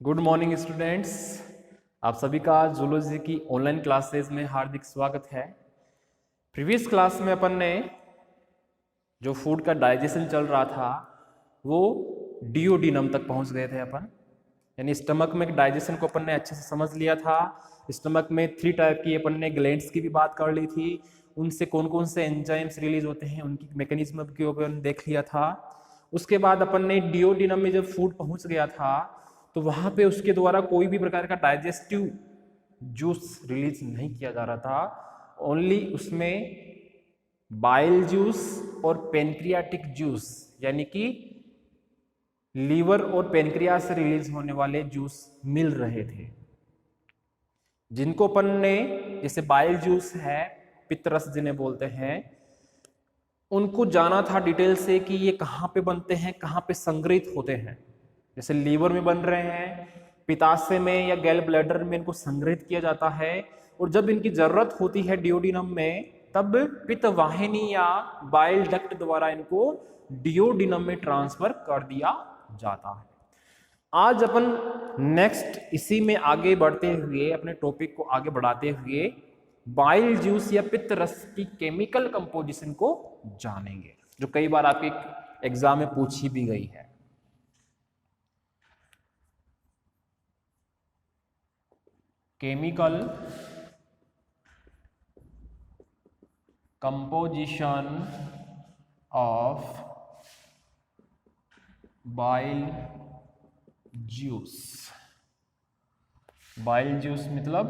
Good morning students. आप सभी का जूलॉजी की ऑनलाइन क्लासेस में हार्दिक स्वागत है। प्रीवियस क्लास में अपन ने जो फूड का डाइजेशन चल रहा था वो डिओडिनम तक पहुंच गए थे अपन, यानी स्टमक में डाइजेशन को अपन ने अच्छे से समझ लिया था। स्टमक में 3 टाइप की अपन ने ग्लैंड्स की भी बात कर ली थी, उनसे कौन कौन से एंजाइम्स रिलीज होते हैं उनकी मैकेनिज्म के ऊपर देख लिया था। उसके बाद अपन ने डिओडिनम में जब फूड पहुंच गया था तो वहां पे उसके द्वारा कोई भी प्रकार का डाइजेस्टिव जूस रिलीज नहीं किया जा रहा था, ओनली उसमें बाइल जूस और पेनक्रियाटिक जूस यानी कि लीवर और पेनक्रियास से रिलीज होने वाले जूस मिल रहे थे, जिनको अपन ने जैसे बाइल जूस है, पित्तरस जिन्हें बोलते हैं, उनको जाना था डिटेल से कि ये कहाँ पे बनते हैं, कहाँ पे संग्रहित होते हैं। जैसे लीवर में बन रहे हैं, पित्ताशय में या गैल ब्लैडर में इनको संग्रहित किया जाता है, और जब इनकी जरूरत होती है डिओडिनम में तब पित्त वाहिनी या बाइल डक्ट द्वारा इनको डिओडिनम में ट्रांसफर कर दिया जाता है। आज अपन नेक्स्ट इसी में आगे बढ़ते हुए अपने टॉपिक को आगे बढ़ाते हुए बाइल जूस या पित्त रस की केमिकल कंपोजिशन को जानेंगे, जो कई बार आपके एग्जाम में पूछी भी गई है। Chemical composition of bile juice. Bile juice मतलब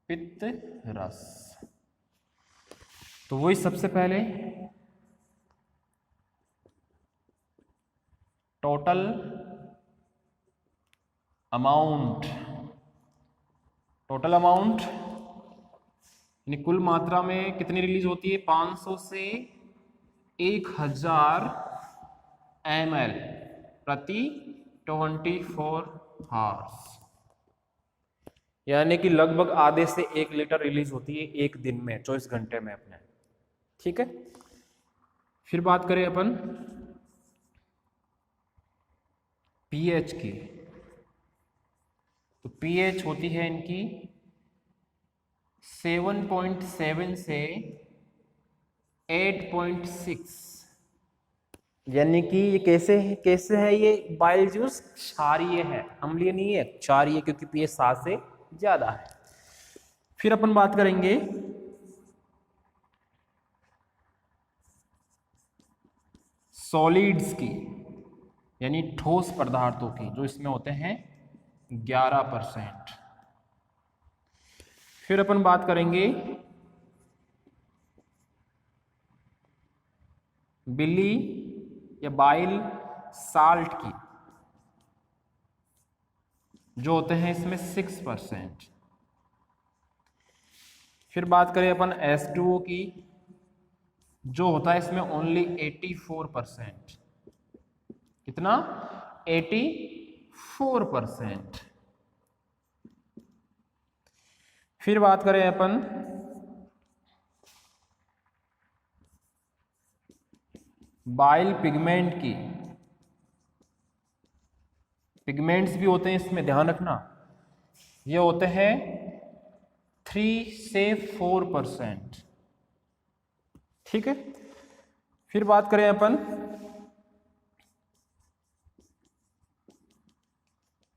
पित्त रस। तो वही सबसे पहले टोटल अमाउंट यानी कुल मात्रा में कितनी रिलीज होती है, 500 से 1000 ml प्रति 24 आवर्स, यानी कि लगभग आधे से 1 लीटर रिलीज होती है एक दिन में, 24 घंटे में अपने। ठीक है, फिर बात करें अपन पीएच की, तो पीएच होती है इनकी 7.7 से 8.6, यानी कि ये कैसे है ये बाइल जूस क्षारीय है, अम्लीय नहीं है, क्षारीय, क्योंकि पीएच 7 से ज्यादा है। फिर अपन बात करेंगे सॉलिड्स की, यानी ठोस पदार्थों की, जो इसमें होते हैं 11%। फिर अपन बात करेंगे बिली या बाइल साल्ट की, जो होते हैं इसमें 6%। फिर बात करें अपन H2O की, जो होता है इसमें ओनली 84%। कितना? 84%। फिर बात करें अपन बाइल पिगमेंट की, पिगमेंट्स भी होते हैं इसमें, ध्यान रखना, ये होते हैं 3 से 4%। ठीक है, फिर बात करें अपन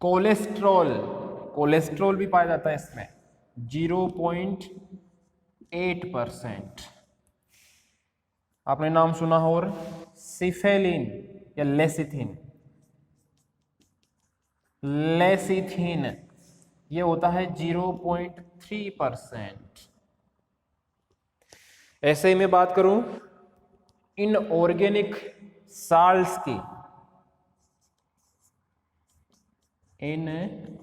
कोलेस्ट्रॉल भी पाया जाता है इसमें 0.8%। आपने नाम सुना हो, और सिफेलिन या लेसिथिन ये होता है 0.3%। ऐसे ही मैं बात करूं इनऑर्गेनिक साल्ट्स की, इनऑर्गेनिक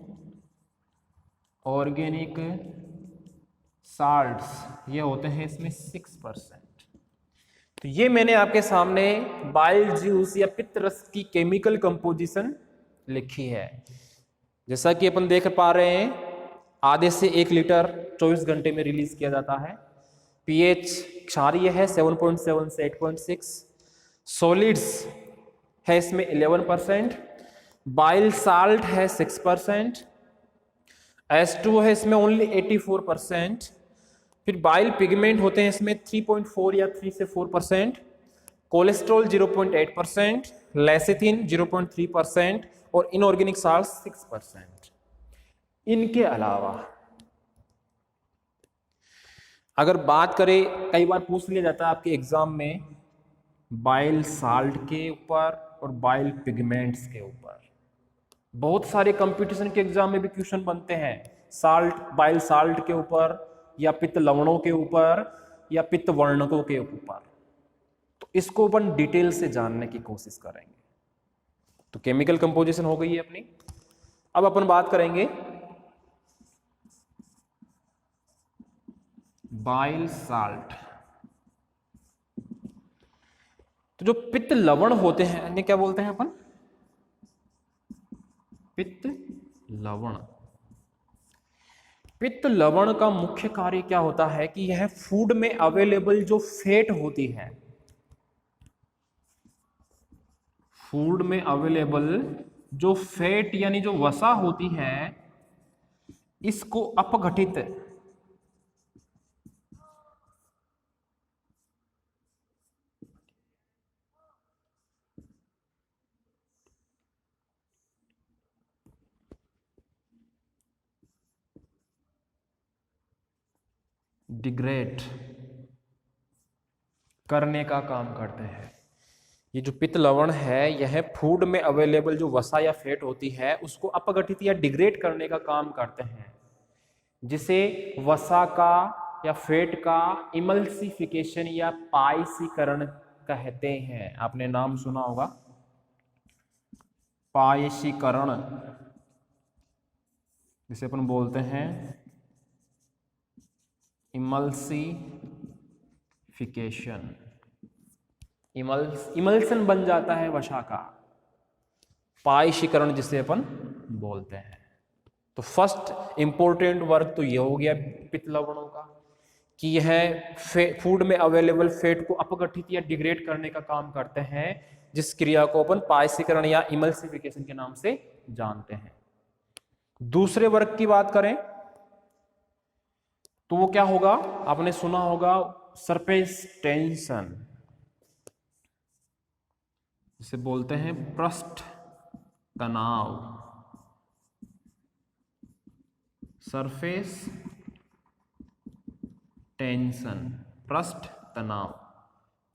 साल्ट्स ये होते हैं इसमें 6%। तो ये मैंने आपके सामने बाइल जूस या पित्त रस की केमिकल कंपोजिशन लिखी है। जैसा कि अपन देख पा रहे हैं, आधे से 1 लीटर 24 घंटे में रिलीज किया जाता है। पीएच क्षारीय है 7.7 से 8.6। सॉलिड्स है इसमें 11%, बाइल साल्ट है 6%, H2O है इसमें ओनली 84%, फिर बाइल पिगमेंट होते हैं इसमें 3.4 या 3 से 4%, कोलेस्ट्रॉल 0.8%, लेसिथिन 0.3% और इनऑर्गेनिक साल्ट 6%। इनके अलावा अगर बात करें, कई बार पूछ लिया जाता है आपके एग्जाम में बाइल साल्ट के ऊपर और बाइल पिगमेंट्स के ऊपर, बहुत सारे कंपटीशन के एग्जाम में भी क्वेश्चन बनते हैं साल्ट, बाइल साल्ट के ऊपर या पित्त लवणों के ऊपर या पित्त वर्णकों के ऊपर। तो इसको अपन डिटेल से जानने की कोशिश करेंगे। तो केमिकल कंपोजिशन हो गई है अपनी। अब अपन बात करेंगे बाइल साल्ट। तो जो पित्त लवण होते हैं इन्हें क्या बोलते हैं अपन? पित्त लवण। पित्त लवण का मुख्य कार्य क्या होता है कि यह फूड में अवेलेबल जो फैट होती है, फूड में अवेलेबल जो फैट यानी जो वसा होती है, इसको अपघटित डिग्रेड करने का काम करते हैं। ये जो पित्त लवण है यह फूड में अवेलेबल जो वसा या फैट होती है उसको अपघटित या डिग्रेड करने का काम करते हैं, जिसे वसा का या फैट का इमल्सिफिकेशन या पायसीकरण कहते हैं। आपने नाम सुना होगा पायसीकरण, जिसे अपन बोलते हैं इमल्सिफिकेशन। इमल्सन बन जाता है वसा का, पायसीकरण जिसे अपन बोलते हैं। तो फर्स्ट इंपॉर्टेंट वर्क तो ये हो गया पित्त लवणों का कि यह फूड में अवेलेबल फैट को अपघटित या डिग्रेड करने का काम करते हैं, जिस क्रिया को अपन पायसीकरण या इमल्सिफिकेशन के नाम से जानते हैं। दूसरे वर्क की बात करें तो वो क्या होगा? आपने सुना होगा सरफेस टेंशन, जिसे बोलते हैं पृष्ठ तनाव। सरफेस टेंशन, पृष्ठ तनाव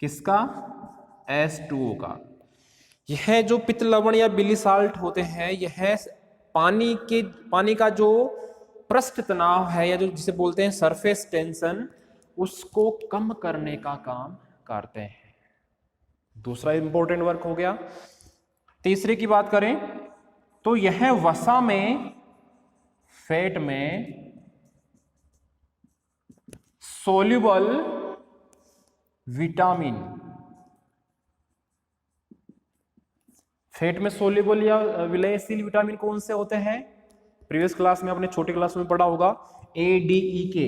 किसका? H2O का। यह जो पित्त लवण या बिली साल्ट होते हैं यह पानी का जो पृष्ठ तनाव है या जो जिसे बोलते हैं सरफेस टेंशन, उसको कम करने का काम करते हैं। दूसरा इंपॉर्टेंट वर्क हो गया। तीसरे की बात करें तो यह वसा में, फैट में सोल्यूबल विटामिन, फैट में सोल्यूबल या विलयशील विटामिन कौन से होते हैं? प्रीवियस क्लास में आपने छोटी क्लास में पढ़ा होगा ADE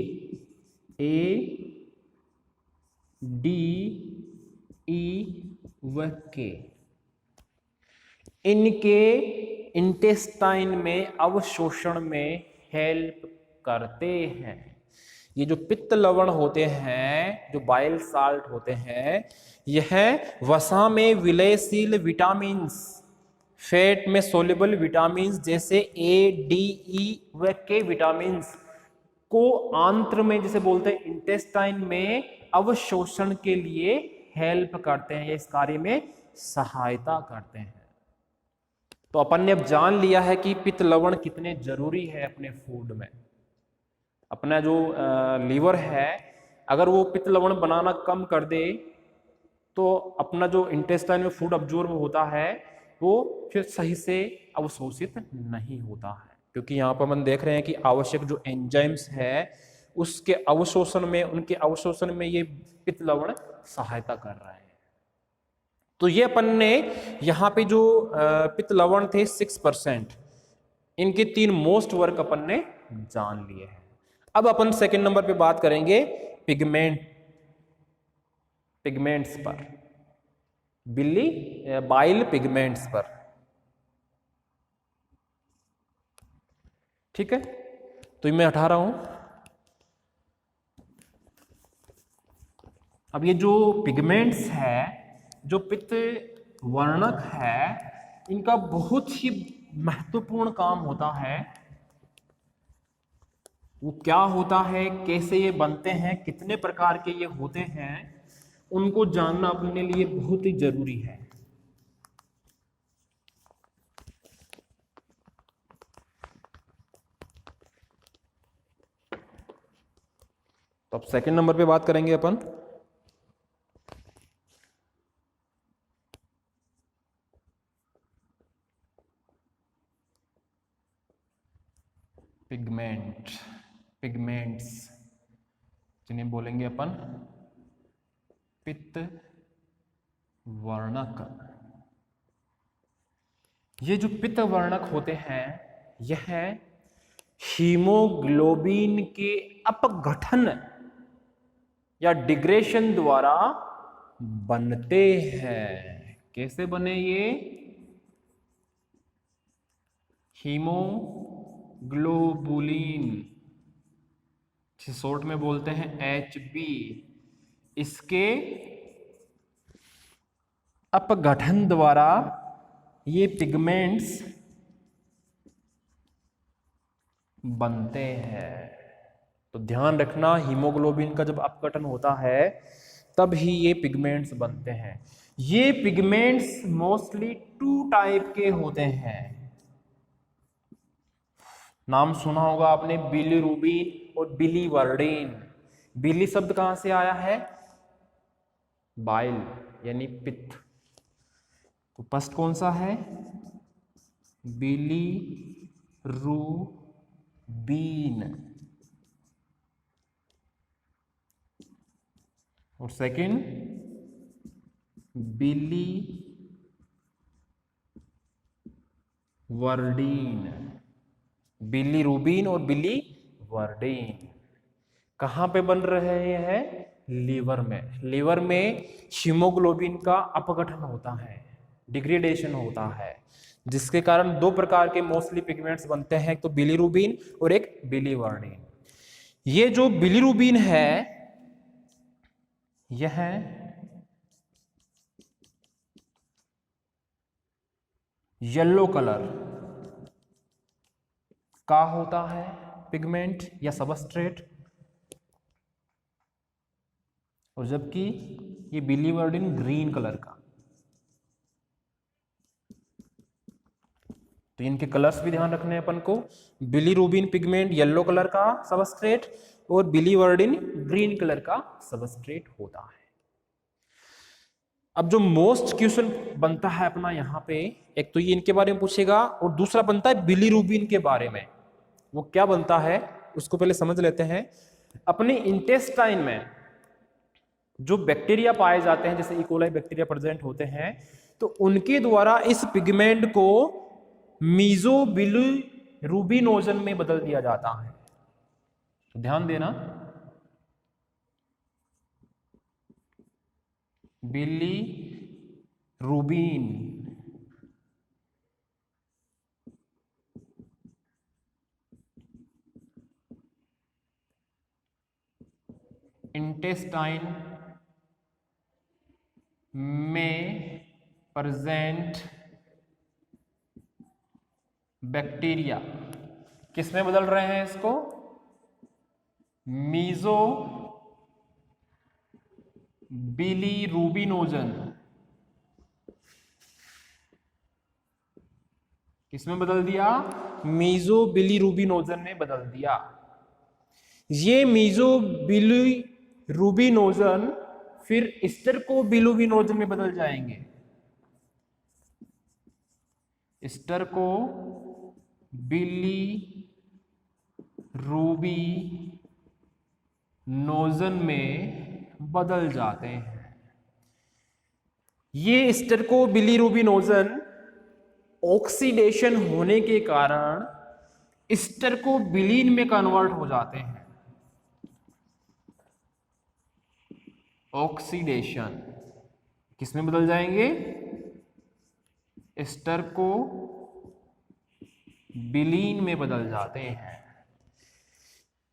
व के। इनके इंटेस्टाइन में अवशोषण में हेल्प करते हैं। ये जो पित्त लवण होते हैं, जो बाइल साल्ट होते हैं, यह वसा में विलयशील विटामिन्स, फैट में सोल्युबल विटामिन्स जैसे ADE व के विटामिन्स को आंत्र में, जिसे बोलते हैं इंटेस्टाइन में, अवशोषण के लिए हेल्प करते हैं, इस कार्य में सहायता करते हैं। तो अपन ने अब जान लिया है कि पित्त लवण कितने जरूरी है अपने फूड में। अपना जो लीवर है अगर वो पित्त लवण बनाना कम कर दे तो अपना जो इंटेस्टाइन में फूड अब्जॉर्ब होता है वो फिर सही से अवशोषित नहीं होता है, क्योंकि यहाँ पर हम देख रहे हैं कि आवश्यक जो एंजाइम्स है उसके अवशोषण में, उनके अवशोषण में ये पित्त लवण सहायता कर रहा है। तो ये अपन ने यहाँ पे जो पित्त लवण थे 6%, इनके 3 मोस्ट वर्क अपन ने जान लिए हैं। अब अपन सेकंड नंबर पे बात करेंगे पिगमेंट्स पर। बिली बाइल पिगमेंट्स पर। ठीक है, तो मैं हटा रहा हूं। अब ये जो पिगमेंट्स है, जो पित्त वर्णक है, इनका बहुत ही महत्वपूर्ण काम होता है। वो क्या होता है, कैसे ये बनते हैं, कितने प्रकार के ये होते हैं, उनको जानना अपने लिए बहुत ही जरूरी है। तो अब सेकंड नंबर पे बात करेंगे अपन पिगमेंट्स जिन्हें बोलेंगे अपन पित्त वर्णक। ये जो पित्त वर्णक होते हैं, यह हीमोग्लोबिन के अपघटन या डिग्रेशन द्वारा बनते हैं। कैसे बने ये? हीमोग्लोबुलिन, शॉर्ट में बोलते हैं HB, इसके अपघटन द्वारा ये पिगमेंट्स बनते हैं। तो ध्यान रखना, हीमोग्लोबिन का जब अपघटन होता है तब ही ये पिगमेंट्स बनते हैं। ये पिगमेंट्स मोस्टली 2 टाइप के होते हैं। नाम सुना होगा आपने, बिलीरुबिन और बिलीवर्डिन। बिली शब्द कहां से आया है? बाइल यानी पित्त। तो फर्स्ट कौन सा है? बिलीरुबिन। और सेकंड बिलीवर्डिन। बिलीरुबिन और बिलीवर्डिन कहां पे बन रहे हैं? लीवर में। लीवर में हीमोग्लोबिन का अपघटन होता है, डिग्रेडेशन होता है, जिसके कारण 2 प्रकार के मोस्टली पिगमेंट्स बनते हैं, एक तो बिलीरुबिन और एक बिलीवर्डिन। ये जो बिलीरुबिन है, यह येलो कलर का होता है पिगमेंट या सबस्ट्रेट, और जबकि ये बिलीवर्डिन ग्रीन कलर का। तो इनके कलर्स भी ध्यान रखने हैं अपन को। बिलीरुबिन पिगमेंट येलो कलर का सबस्ट्रेट और बिलीवर्डिन ग्रीन कलर का सबस्ट्रेट होता है। अब जो मोस्ट क्वेश्चन बनता है अपना यहाँ पे, एक तो ये इनके बारे में पूछेगा और दूसरा बनता है बिलीरुबिन के बारे में। वो क्या बनता है उसको पहले समझ लेते हैं। अपने इंटेस्टाइन में जो बैक्टीरिया पाए जाते हैं, जैसे इकोलाई बैक्टीरिया प्रेजेंट होते हैं, तो उनके द्वारा इस पिगमेंट को मीजोबिलीरुबिनोजन में बदल दिया जाता है। तो ध्यान देना, बिलीरुबिन इंटेस्टाइन में प्रेजेंट बैक्टीरिया किस में बदल रहे हैं इसको? मीजो बिलीरुबिनोजन। किसमें बदल दिया? मीजो बिलीरुबिनोजन में बदल दिया। ये मीजो बिलीरुबिनोजन फिर स्टेरकोबिलुबिनोजन में बदल जाएंगे। स्टेरको बिलीरुबिनोजन में बदल जाते हैं। ये स्टेरकोबिलुबिनोजन ऑक्सीडेशन होने के कारण स्टेरकोबिलिन में कन्वर्ट हो जाते हैं। ऑक्सीडेशन किसमें बदल जाएंगे? एस्टर को बिलीन में बदल जाते हैं।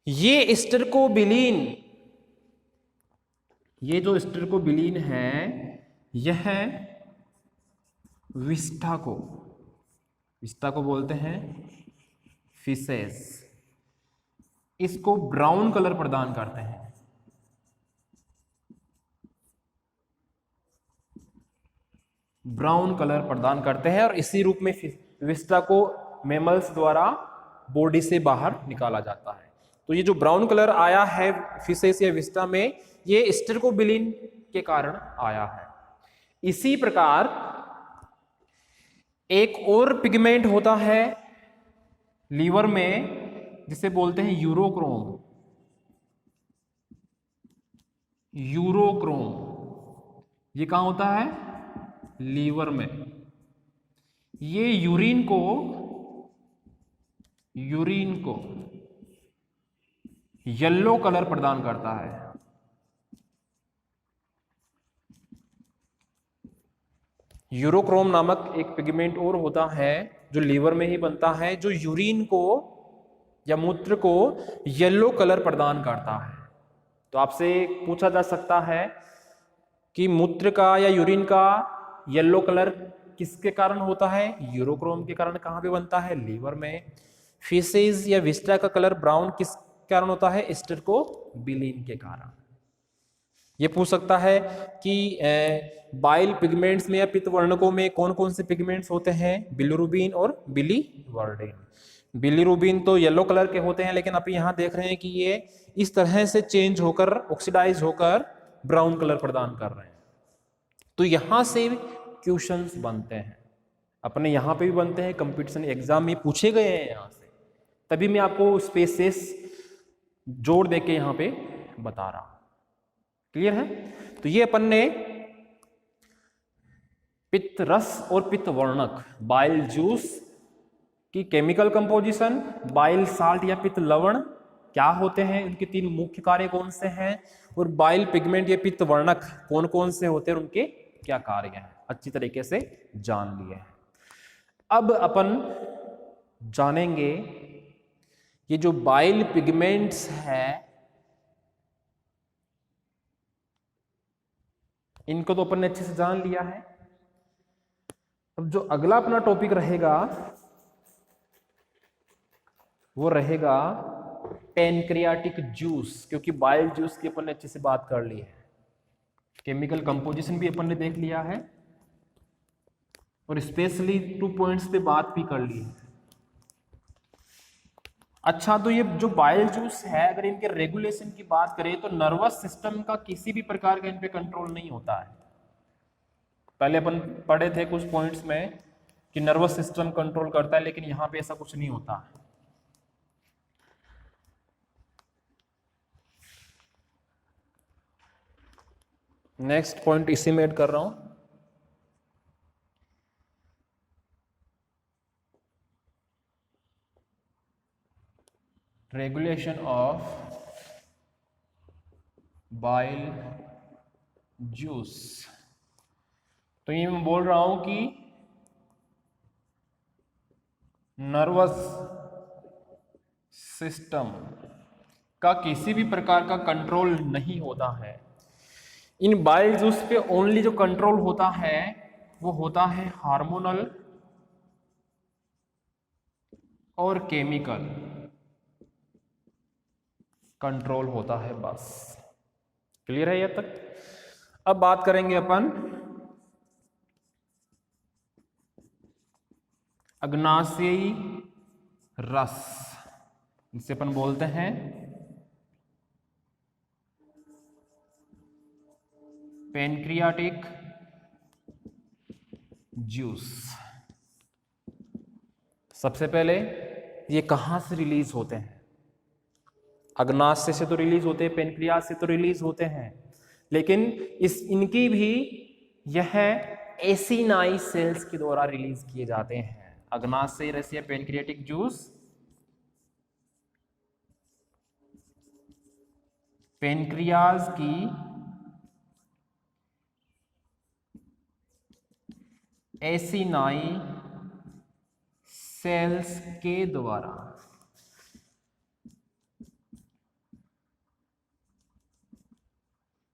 ये एस्टर को बिलीन, ये जो एस्टर को बिलीन है, यह विस्टा को बोलते हैं फिसेस। इसको ब्राउन कलर प्रदान करते हैं। ब्राउन कलर प्रदान करते हैं और इसी रूप में विस्टा को मेमल्स द्वारा बॉडी से बाहर निकाला जाता है। तो ये जो ब्राउन कलर आया है फिशेस या विस्टा में, ये स्टेरोबिलिन के कारण आया है। इसी प्रकार एक और पिगमेंट होता है लीवर में, जिसे बोलते हैं यूरोक्रोम। ये कहां होता है? लीवर में। ये यूरिन को येलो कलर प्रदान करता है। यूरोक्रोम नामक एक पिगमेंट और होता है जो लीवर में ही बनता है, जो यूरिन को या मूत्र को येलो कलर प्रदान करता है। तो आपसे पूछा जा सकता है कि मूत्र का या यूरिन का येलो कलर किसके कारण होता है? यूरोक्रोम के कारण। कहां पे बनता है? लीवर में। फिशेज या विस्टा का कलर ब्राउन किस कारण होता है? स्टेरोबिलिन के कारण। ये पूछ सकता है कि बाइल पिगमेंट्स में या पित्त वर्णकों में कौन कौन से पिगमेंट्स होते हैं? बिलिरुबिन और बिलीवर्डिन। बिलिरुबिन तो येलो कलर के होते हैं, लेकिन आप यहां देख रहे हैं कि ये इस तरह से चेंज होकर, ऑक्सीडाइज होकर ब्राउन कलर प्रदान कर रहे हैं। तो यहां से क्वेश्चंस बनते हैं, अपने यहां पे भी बनते हैं, कंपटीशन एग्जाम में पूछे गए हैं यहां से। तभी मैं आपको स्पेसेस जोड़ देके यहां पे बता रहा हूं। क्लियर है? तो ये अपन ने पित्त रस और पित्त वर्णक, बाइल जूस की केमिकल कंपोजिशन, बाइल साल्ट या पित्त लवण क्या होते हैं, उनके 3 मुख्य कार्य कौन से हैं, और बाइल पिगमेंट या पित्त वर्णक कौन कौन से होते हैं, उनके क्या कार्य हैं, अच्छी तरीके से जान लिए हैं। अब अपन जानेंगे ये जो बाइल पिगमेंट्स है, इनको तो अपन ने अच्छे से जान लिया है। अब जो अगला अपना टॉपिक रहेगा वो रहेगा पैनक्रियाटिक जूस, क्योंकि बाइल जूस की अपन ने अच्छे से बात कर ली है, केमिकल कंपोजिशन भी अपन ने देख लिया है, और स्पेशली 2 पॉइंट्स पे बात भी कर ली है। अच्छा, तो ये जो बाइल जूस है, अगर इनके रेगुलेशन की बात करें तो नर्वस सिस्टम का किसी भी प्रकार का इन पे कंट्रोल नहीं होता है। पहले अपन पढ़े थे कुछ पॉइंट्स में कि नर्वस सिस्टम कंट्रोल करता है, लेकिन यहां पे ऐसा कुछ नहीं होता है। नेक्स्ट पॉइंट इसी में ऐड कर रहा हूं। Regulation of bile juice. तो ये मैं बोल रहा हूं कि नर्वस सिस्टम का किसी भी प्रकार का कंट्रोल नहीं होता है। इन बाइल जूस पे ओनली जो कंट्रोल होता है वो होता है हार्मोनल और केमिकल कंट्रोल होता है, बस। क्लियर है ये तक? अब बात करेंगे अपन अग्नाशयी रस, जिसे अपन बोलते हैं पैनक्रियाटिक जूस। सबसे पहले ये कहां से रिलीज होते हैं? अग्नाशय से तो रिलीज होते हैं, पेनक्रियास से तो रिलीज होते हैं, लेकिन इनकी भी यह एसिनाई सेल्स के द्वारा रिलीज किए जाते हैं। अग्नाशय रस या पेनक्रियाटिक जूस पेनक्रियाज की एसिनाई सेल्स के द्वारा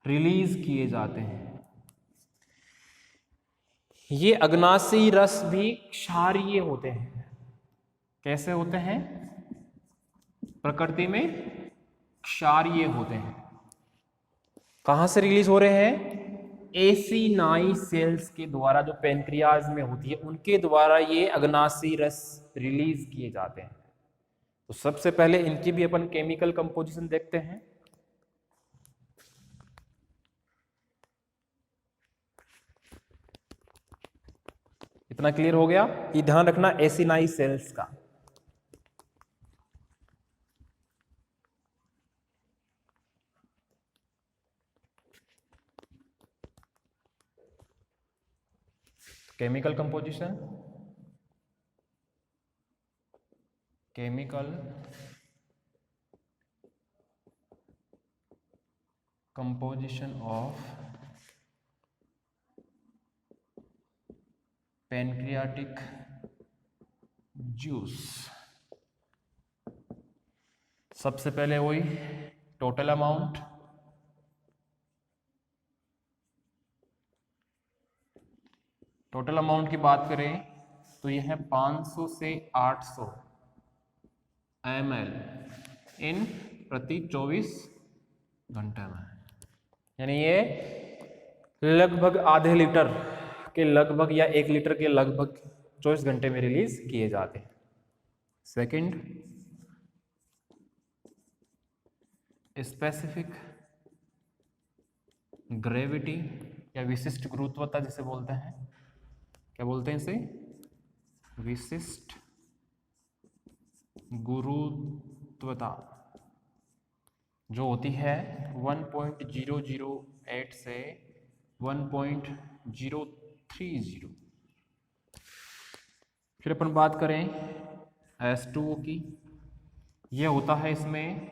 रिलीज किए जाते हैं। ये अग्नाशी रस भी क्षारीय होते हैं। कैसे होते हैं? प्रकृति में क्षारीय होते हैं। कहां से रिलीज हो रहे हैं? एसिनाई सेल्स के द्वारा, जो पेनक्रियाज में होती है उनके द्वारा ये अग्नाशी रस रिलीज किए जाते हैं। तो सबसे पहले इनकी भी अपन केमिकल कंपोजिशन देखते हैं। इतना क्लियर हो गया? ये ध्यान रखना एसिनाई सेल्स का। Chemical composition, chemical composition of pancreatic juice. सबसे पहले वही टोटल अमाउंट, टोटल अमाउंट की बात करें तो यह है 500 से 800 ml इन प्रति 24 घंटे में, यानी ये लगभग आधे लीटर के लगभग या 1 लीटर के लगभग 24 घंटे में रिलीज किए जाते हैं। सेकंड, स्पेसिफिक ग्रेविटी या विशिष्ट गुरुत्वता जिसे बोलते हैं, क्या बोलते हैं इसे? विशिष्ट गुरुत्वता, जो होती है 1.008 से 1.030। फिर अपन बात करें H2O की, यह होता है इसमें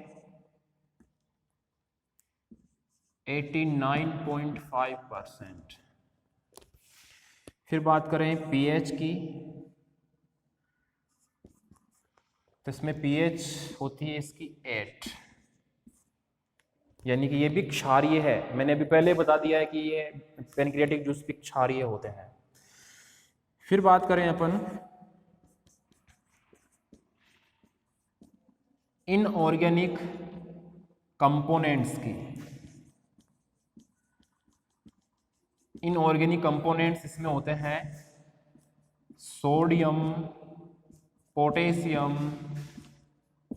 89.5%। फिर बात करें pH की, तो इसमें pH होती है इसकी 8, यानी कि ये भी क्षारीय है। मैंने अभी पहले बता दिया है कि ये पैनक्रियाटिक जूस भी क्षारीय होते हैं। फिर बात करें अपन इनऑर्गेनिक कंपोनेंट्स की। इनऑर्गेनिक कंपोनेंट्स इसमें होते हैं सोडियम, पोटेशियम,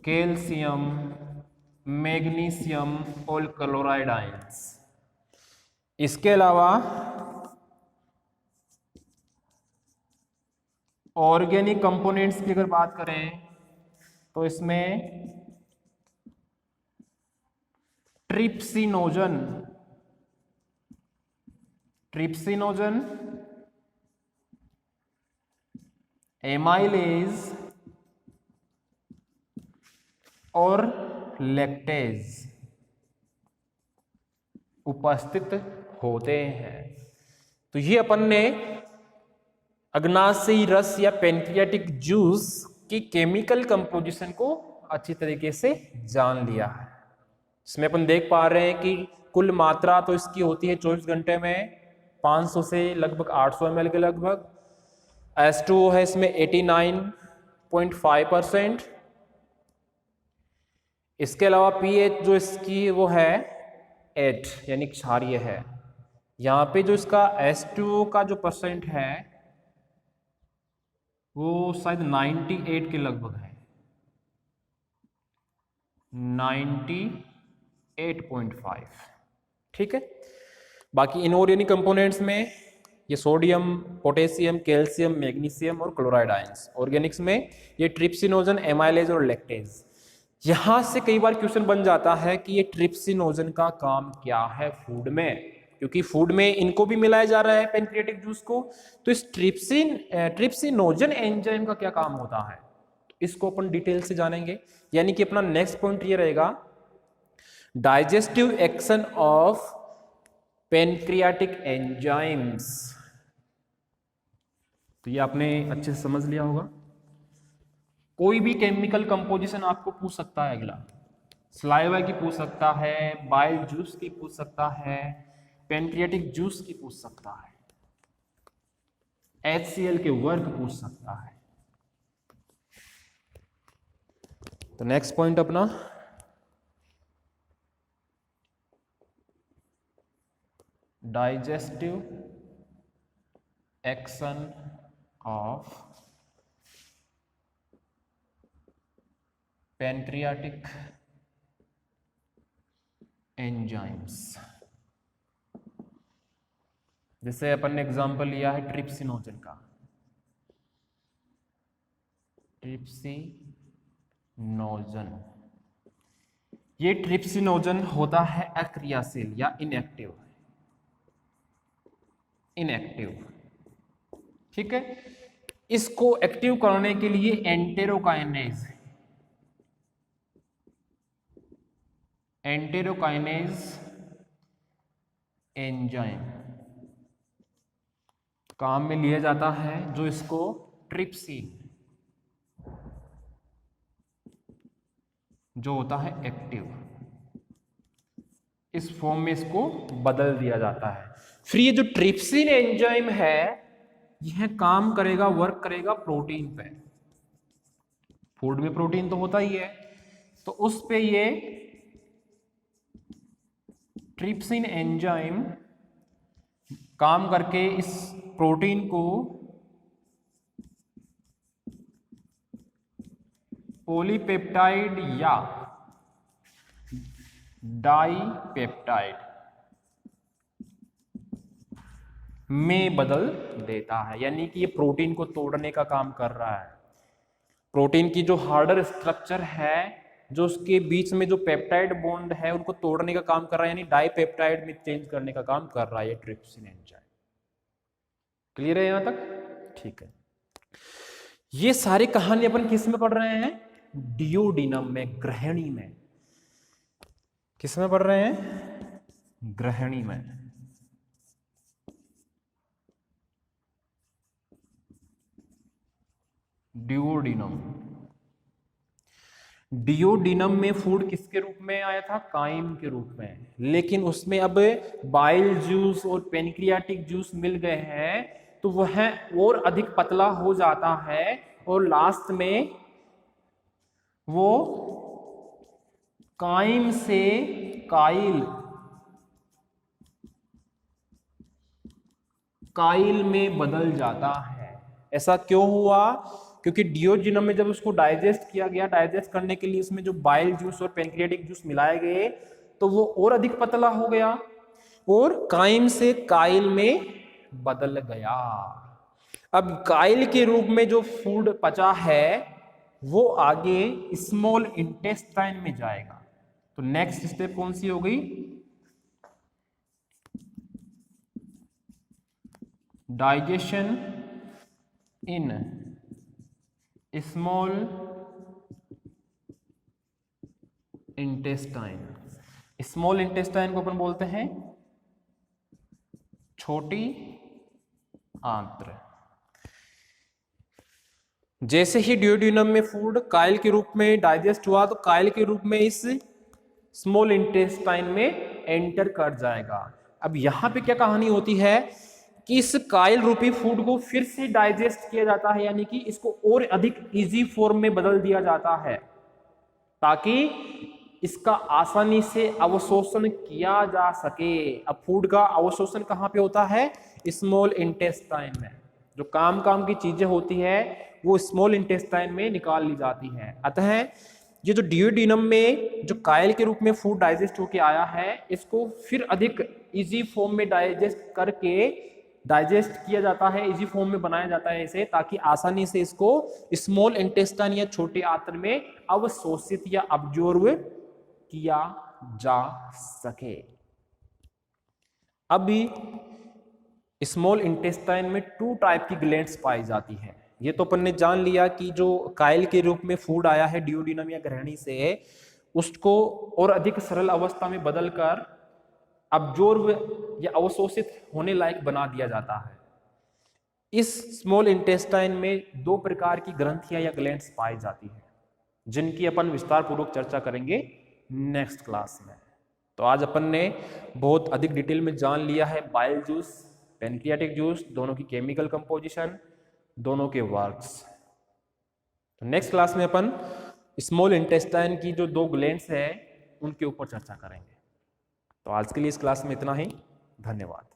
कैल्शियम, मैग्नीशियम और क्लोराइड आयंस। इसके अलावा ऑर्गेनिक कंपोनेंट्स की अगर बात करें तो इसमें ट्रिप्सिनोजन, एमाइलेज और लैक्टेज उपस्थित होते हैं। तो ये अपन ने अग्नाशी रस या पैनक्रियाटिक जूस की केमिकल कंपोजिशन को अच्छी तरीके से जान लिया है। इसमें अपन देख पा रहे हैं कि कुल मात्रा तो इसकी होती है 24 घंटे में 500 से लगभग 800 ml के लगभग। H2O है इसमें 89.5%। इसके अलावा pH जो इसकी वो है 8, यानी क्षारीय है। यहाँ पे जो इसका H2O का जो परसेंट है वो शायद 98 के लगभग है, 98.5। ठीक है। बाकी इनऑर्गेनिक कंपोनेंट्स में ये सोडियम, पोटेशियम, कैल्शियम, मैग्नीशियम और क्लोराइड आयंस। ऑर्गेनिक्स में ये ट्रिप्सिनोजन, एमाइलेज और लैक्टेज। यहां से कई बार क्वेश्चन बन जाता है कि ये ट्रिप्सिनोजन का काम क्या है फूड में, क्योंकि फूड में इनको भी मिलाया जा रहा है पैनक्रियाटिक जूस को। तो इस ट्रिप्सिनोजन एंजाइम का क्या काम होता है, इसको अपन डिटेल से जानेंगे। यानी कि अपना नेक्स्ट पॉइंट ये रहेगा, digestive action of pancreatic enzymes. तो ये आपने अच्छे से समझ लिया होगा। कोई भी केमिकल कंपोजिशन आपको पूछ सकता है अगला, सलाइवा की पूछ सकता है, बाइल जूस की पूछ सकता है, पेनक्रियाटिक जूस की पूछ सकता है, HCl के वर्क पूछ सकता है। तो नेक्स्ट पॉइंट अपना digestive action of pancreatic enzymes. जैसे अपन ने एग्जांपल लिया है ट्रिप्सिनोजन का, ट्रिप्सिनोजन, ये ट्रिप्सिनोजन होता है अक्रियाशील या इनएक्टिव, ठीक है। इसको एक्टिव करने के लिए एंटेरोकाइनेज एंजाइम काम में लिया जाता है, जो इसको ट्रिप्सिन जो होता है एक्टिव, इस फॉर्म में इसको बदल दिया जाता है। फिर ये जो ट्रिप्सिन एंजाइम है यह काम करेगा, वर्क करेगा प्रोटीन पे। फूड में प्रोटीन तो होता ही है, तो उस पे ये ट्रिप्सिन एंजाइम काम करके इस प्रोटीन को पॉलीपेप्टाइड या डाइपेप्टाइड में बदल देता है, यानी कि ये प्रोटीन को तोड़ने का काम कर रहा है। प्रोटीन की जो हार्डर स्ट्रक्चर है, जो उसके बीच में जो पेप्टाइड बॉन्ड है, उनको तोड़ने का काम कर रहा है, यानी डाइपेप्टाइड में चेंज करने का काम कर रहा है ये ट्रिप्सिन एंजाइम। क्लियर है यहां तक? ठीक है। ये सारी कहानी अपन किस में पढ़ रहे हैं? डियोडिनम में, ग्रहणी में। किस में पढ़ रहे हैं? ग्रहणी में। डियोडिनम, डियोडिनम में फूड किसके रूप में आया था? काइम के रूप में। लेकिन उसमें अब बाइल जूस और पेनक्रियाटिक जूस मिल गए हैं, तो वह और अधिक पतला हो जाता है और लास्ट में वो काइम से काइल में बदल जाता है। ऐसा क्यों हुआ? क्योंकि डियोजिनम में जब उसको डाइजेस्ट किया गया, डाइजेस्ट करने के लिए उसमें जो बाइल जूस और पेनक्रियाटिक जूस मिलाए गए, तो वो और अधिक पतला हो गया और काइम से काइल में बदल गया। अब काइल के रूप में जो फूड पचा है वो आगे स्मॉल इंटेस्टाइन में जाएगा। तो नेक्स्ट स्टेप कौन सी हो गई? Digestion in small intestine. Small intestine को अपन बोलते हैं छोटी आंत्र। जैसे ही डियोडिनम में फूड काइल के रूप में डाइजेस्ट हुआ, तो काइल के रूप में इस स्मॉल इंटेस्टाइन में एंटर कर जाएगा। अब यहां पे क्या कहानी होती है कि इस काइल रूपी फूड को फिर से डाइजेस्ट किया जाता है, यानी कि इसको और अधिक इजी फॉर्म में बदल दिया जाता है, ताकि इसका आसानी से अवशोषण किया जा सके। अब फूड का अवशोषण कहां पे होता है? स्मॉल इंटेस्टाइन में। जो काम की चीजें होती है वो स्मॉल इंटेस्टाइन में निकाल ली जाती है। अतः ये जो डियोडिनम में जो काइल के रूप में फूड डाइजेस्ट होके आया है, इसको फिर अधिक इजी फॉर्म में डाइजेस्ट किया जाता है, इजी फॉर्म में बनाया जाता है इसे, ताकि आसानी से इसको स्मॉल इंटेस्टाइन या छोटे आंत्र में अवशोषित या अब्जॉर्ब किया जा सके। अभी स्मॉल इंटेस्टाइन में 2 टाइप की ग्लैंड्स पाई जाती है। ये तो अपन ने जान लिया कि जो काइल के रूप में फूड आया है डियोडिनम या ग्रहणी से, उसको और अधिक सरल अवस्था में बदलकर अब्जॉर्ब या अवशोषित होने लायक बना दिया जाता है। इस स्मॉल इंटेस्टाइन में 2 प्रकार की ग्रंथियां या ग्लैंड्स पाई जाती हैं, जिनकी अपन विस्तार पूर्वक चर्चा करेंगे नेक्स्ट क्लास में। तो आज अपन ने बहुत अधिक डिटेल में जान लिया है बाइल जूस, पैनक्रियाटिक जूस, दोनों की केमिकल कंपोजिशन, दोनों के वर्क्स। तो नेक्स्ट क्लास में अपन स्मॉल इंटेस्टाइन की जो 2 ग्लैंड्स हैं उनके ऊपर चर्चा करेंगे। तो आज के लिए इस क्लास में इतना ही। धन्यवाद।